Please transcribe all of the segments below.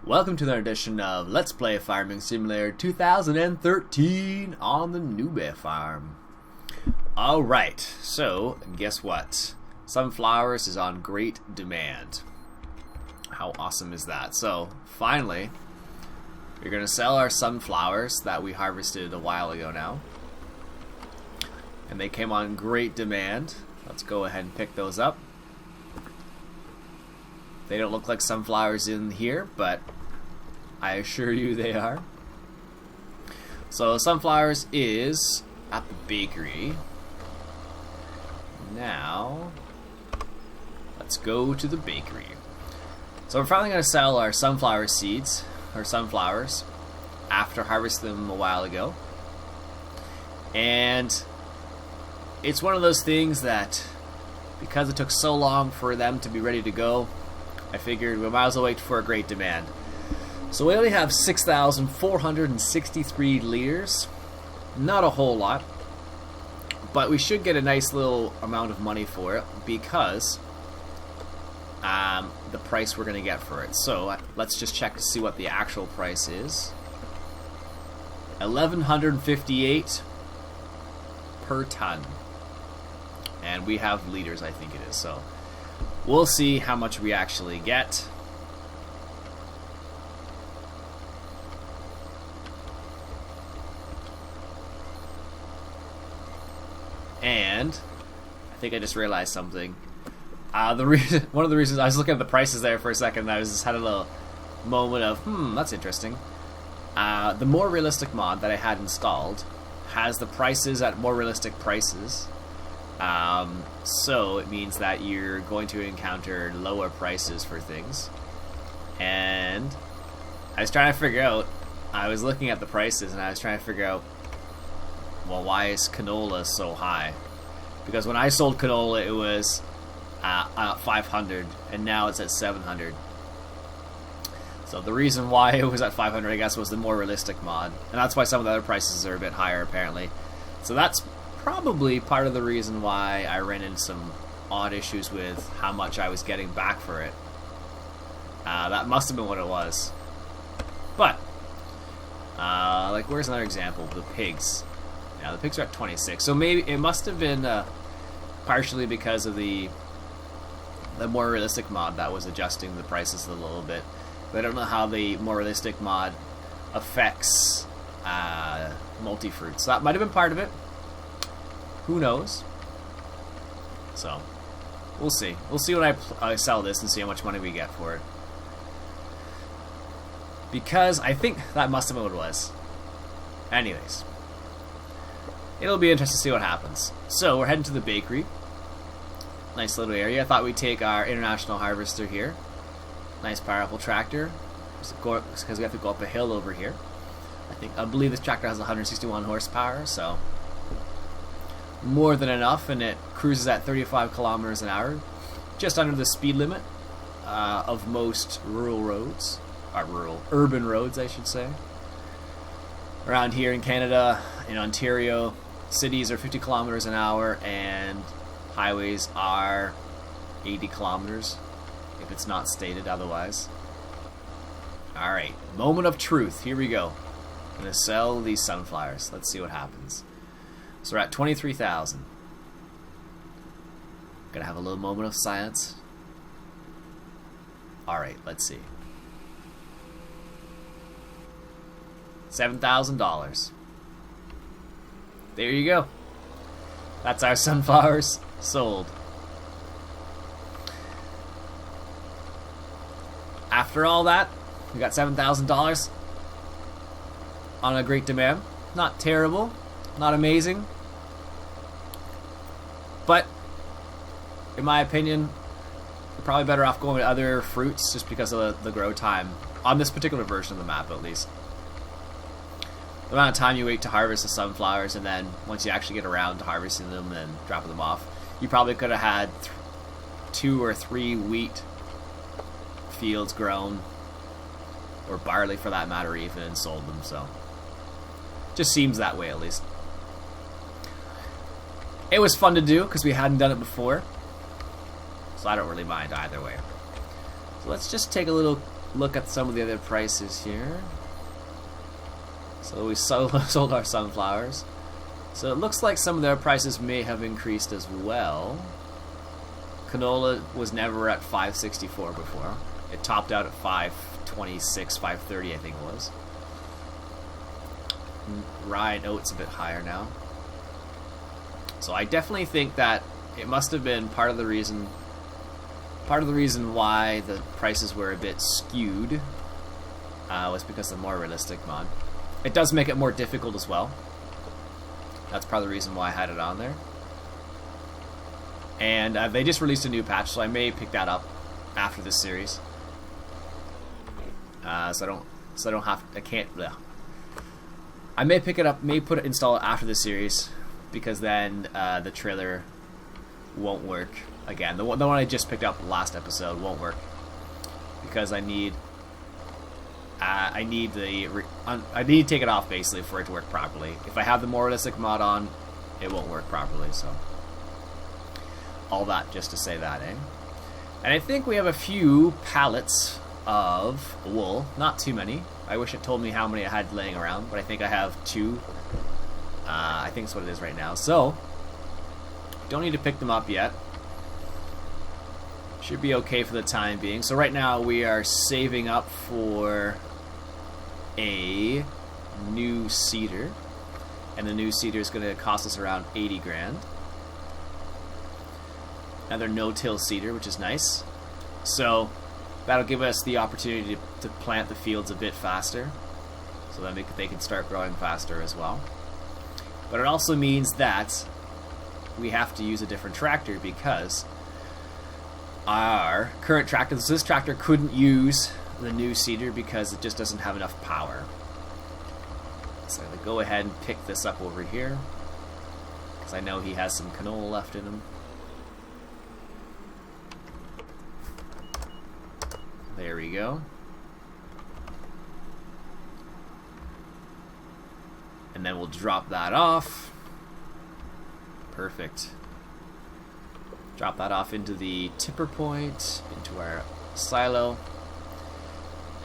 Welcome to another edition of Let's Play Farming Simulator 2013 on the Nube Farm. Alright, so guess what? Sunflowers is on great demand. How awesome is that? So, finally, we're going to sell our sunflowers that we harvested a while ago now. And they came on great demand. Let's go ahead and pick those up. They don't look like sunflowers in here, but I assure you they are. So sunflowers is at the bakery. Now, let's go to the bakery. So we're finally going to sell our sunflower seeds, or sunflowers, after harvesting them a while ago. And it's one of those things that, because it took so long for them to be ready to go, I figured we might as well wait for a great demand. So we only have 6,463 liters. Not a whole lot. But we should get a nice little amount of money for it because the price we're going to get for it. So let's just check to see what the actual price is. 1,158 per ton. And we have liters, I think it is. So we'll see how much we actually get. And I think I just realized something. One of the reasons I was looking at the prices there for a second, and I just had a little moment of, that's interesting. The more realistic mod that I had installed has the prices at more realistic prices. So it means that you're going to encounter lower prices for things. And I was trying to figure out, I was looking at the prices and I was trying to figure out, well, why is canola so high? Because when I sold canola, it was 500, and now it's at 700. So the reason why it was at 500, I guess, was the more realistic mod, and that's why some of the other prices are a bit higher, apparently. So that's probably part of the reason why I ran into some odd issues with how much I was getting back for it. That must have been what it was. But, like, where's another example? The pigs. Yeah, the pigs are at 26. So maybe it must have been partially because of the more realistic mod that was adjusting the prices a little bit. But I don't know how the more realistic mod affects multi-fruit. So that might have been part of it. Who knows? So, we'll see. We'll see when I sell this and see how much money we get for it. Because I think that must have been what it was. Anyways. It'll be interesting to see what happens. So, we're heading to the bakery. Nice little area. I thought we'd take our international harvester here. Nice powerful tractor. Because we have to go up a hill over here. I believe this tractor has 161 horsepower, so more than enough, and it cruises at 35 kilometers an hour, just under the speed limit of most rural roads, urban roads, I should say. Around here in Canada, in Ontario, cities are 50 kilometers an hour, and highways are 80 kilometers, if it's not stated otherwise. Alright, moment of truth, here we go. I'm going to sell these sunflowers. Let's see what happens. So we're at 23,000. Gonna have a little moment of silence. Alright, let's see. $7,000. There you go. That's our sunflowers sold. After all that, we got $7,000 on a great demand. Not terrible, not amazing, but in my opinion, you're probably better off going with other fruits just because of the grow time on this particular version of the map, at least. The amount of time you wait to harvest the sunflowers, and then once you actually get around to harvesting them and dropping them off, you probably could have had 2 or 3 wheat fields grown, or barley for that matter even, and sold them. So just seems that way, at least. It was fun to do because we hadn't done it before, so I don't really mind either way. So let's just take a little look at some of the other prices here. So we sold our sunflowers. So it looks like some of their prices may have increased as well. Canola was never at $5.64 before. It topped out at $5.26, $5.30 I think it was. Rye and oat's a bit higher now. So I definitely think that it must have been part of the reason why the prices were a bit skewed was because of the more realistic mod. It does make it more difficult as well. That's part of the reason why I had it on there. And they just released a new patch, so I may pick that up after this series. I may pick it up, install it after the series, because then the trailer won't work again. The one I just picked up last episode won't work because I need to take it off basically for it to work properly. If I have the more realistic mod on, it won't work properly. So all that just to say that, eh? And I think we have a few pallets of wool, not too many. I wish it told me how many I had laying around, but I think I have 2. I think that's what it is right now. So don't need to pick them up yet. Should be okay for the time being. So right now we are saving up for a new seeder, and the new seeder is going to cost us around 80 grand. Another no-till seeder, which is nice. So that'll give us the opportunity to plant the fields a bit faster, so that they can start growing faster as well. But it also means that we have to use a different tractor because our current tractor, this tractor couldn't use the new seeder because it just doesn't have enough power. So I'm going to go ahead and pick this up over here because I know he has some canola left in him. There we go. And then we'll drop that off. Perfect. Drop that off into the tipper point, into our silo.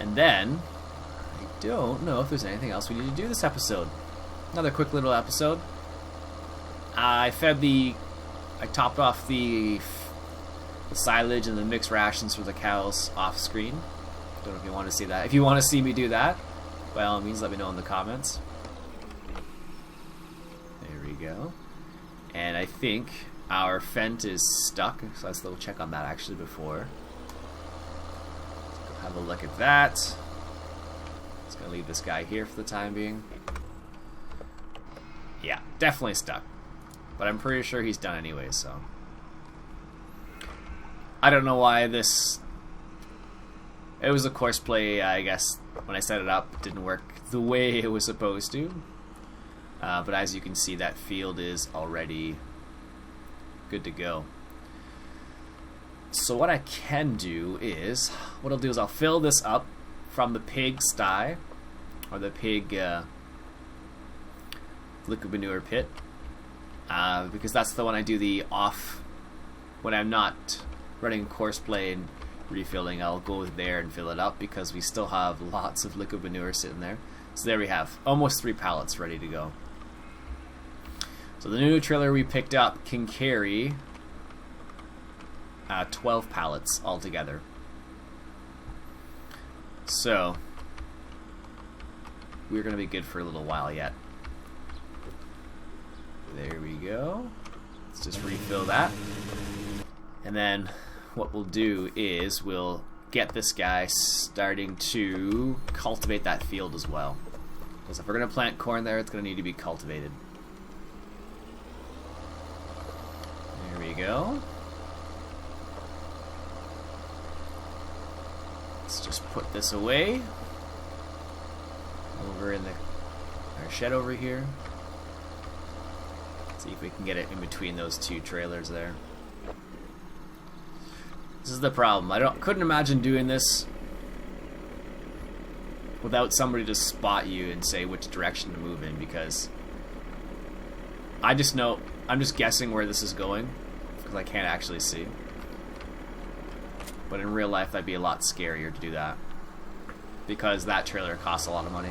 And then, I don't know if there's anything else we need to do this episode. Another quick little episode. I topped off the silage and the mixed rations for the cows off screen. Don't know if you want to see that. If you want to see me do that, by all means let me know in the comments. There we go. And I think our Fent is stuck, so let's go check on that actually before. Let's go have a look at that. Just gonna leave this guy here for the time being. Yeah, definitely stuck. But I'm pretty sure he's done anyway, so. I don't know why this. It was a course play, I guess, when I set it up, it didn't work the way it was supposed to. But as you can see, that field is already good to go. So what I can do is, I'll fill this up from the pig sty, or the pig liquid manure pit, because that's the one I do the off, when I'm not running course play and refilling, I'll go there and fill it up because we still have lots of liquid manure sitting there. So there we have almost 3 pallets ready to go. So the new trailer we picked up can carry 12 pallets altogether. So we're going to be good for a little while yet. There we go. Let's just refill that. And then what we'll do is we'll get this guy starting to cultivate that field as well. Because if we're going to plant corn there, it's going to need to be cultivated. There we go. Let's just put this away. Over in our shed over here. See if we can get it in between those 2 trailers there. This is the problem. Couldn't imagine doing this without somebody to spot you and say which direction to move in, because I just know, I'm just guessing where this is going because I can't actually see. But in real life, that'd be a lot scarier to do that. because that trailer costs a lot of money.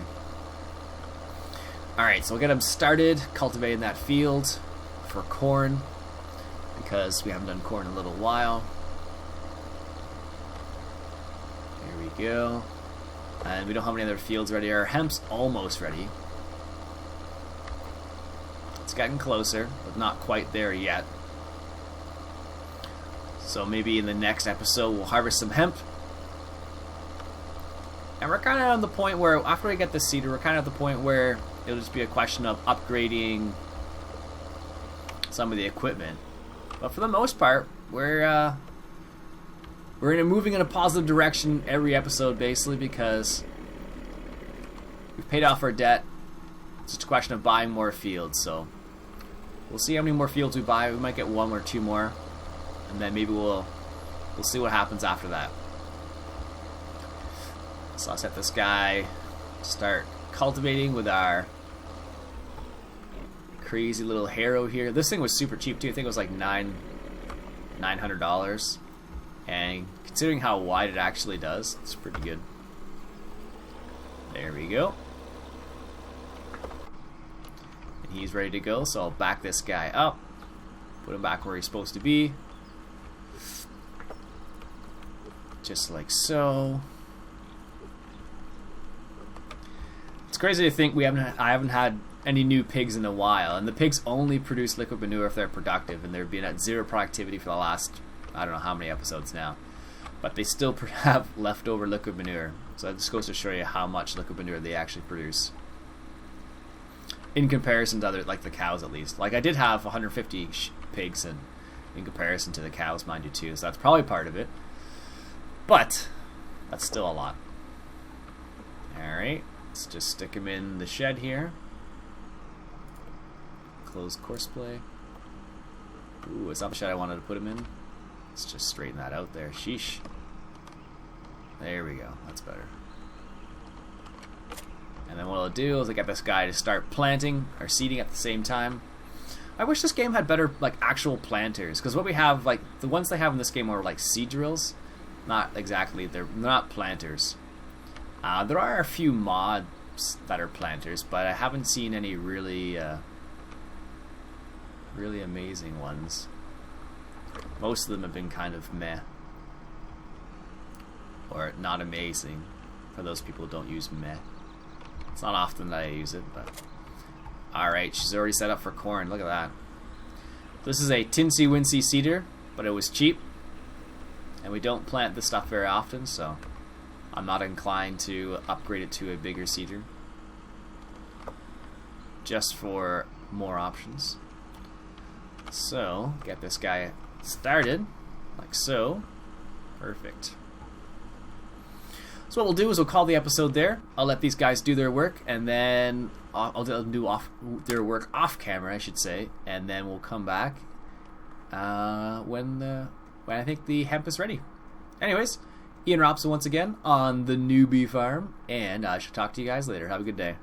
Alright, so we'll get them started cultivating that field for corn, because we haven't done corn in a little while. Here we go. And we don't have any other fields ready. Our hemp's almost ready. It's getting closer, but not quite there yet. So maybe in the next episode we'll harvest some hemp. And we're kind of on the point where, after we get the seeder, we're kind of at the point where it'll just be a question of upgrading some of the equipment. But for the most part, we're moving in a positive direction every episode, basically, because we've paid off our debt. It's just a question of buying more fields. So we'll see how many more fields we buy. We might get one or two more, and then maybe we'll see what happens after that. So I'll set this guy to start cultivating with our crazy little harrow here. This thing was super cheap too. I think it was like $900, and considering how wide it actually does, it's pretty good. There we go. And he's ready to go, so I'll back this guy up, put him back where he's supposed to be, just like so. It's crazy to think I haven't had any new pigs in a while, and the pigs only produce liquid manure if they're productive, and they've been at zero productivity for the last, I don't know how many episodes now, but they still have leftover liquid manure. So that just goes to show you how much liquid manure they actually produce in comparison to other, like the cows at least. Like I did have 150 pigs, and in comparison to the cows, mind you, too, so that's probably part of it, but that's still a lot. Alright, let's just stick him in the shed here. Close course play. Ooh, it's not the shed I wanted to put him in. Let's just straighten that out there. Sheesh. There we go. That's better. And then what I'll do is I get this guy to start planting or seeding at the same time. I wish this game had better, like, actual planters, because what we have, like, the ones they have in this game are like seed drills. Not exactly. They're not planters. There are a few mods that are planters, but I haven't seen any really really amazing ones. Most of them have been kind of meh, or not amazing for those people who don't use meh. It's not often that I use it, but alright, she's already set up for corn. Look at that. This is a Tinsy Wincy seeder, but it was cheap, and we don't plant this stuff very often, so I'm not inclined to upgrade it to a bigger seeder, just for more options. So, get this guy started, like so. Perfect. So what we'll do is we'll call the episode there. I'll let these guys do their work, and then I'll do their work off camera, I should say, and then we'll come back when I think the hemp is ready. Anyways, Ian Robson once again on the Newbie Farm, and I shall talk to you guys later. Have a good day.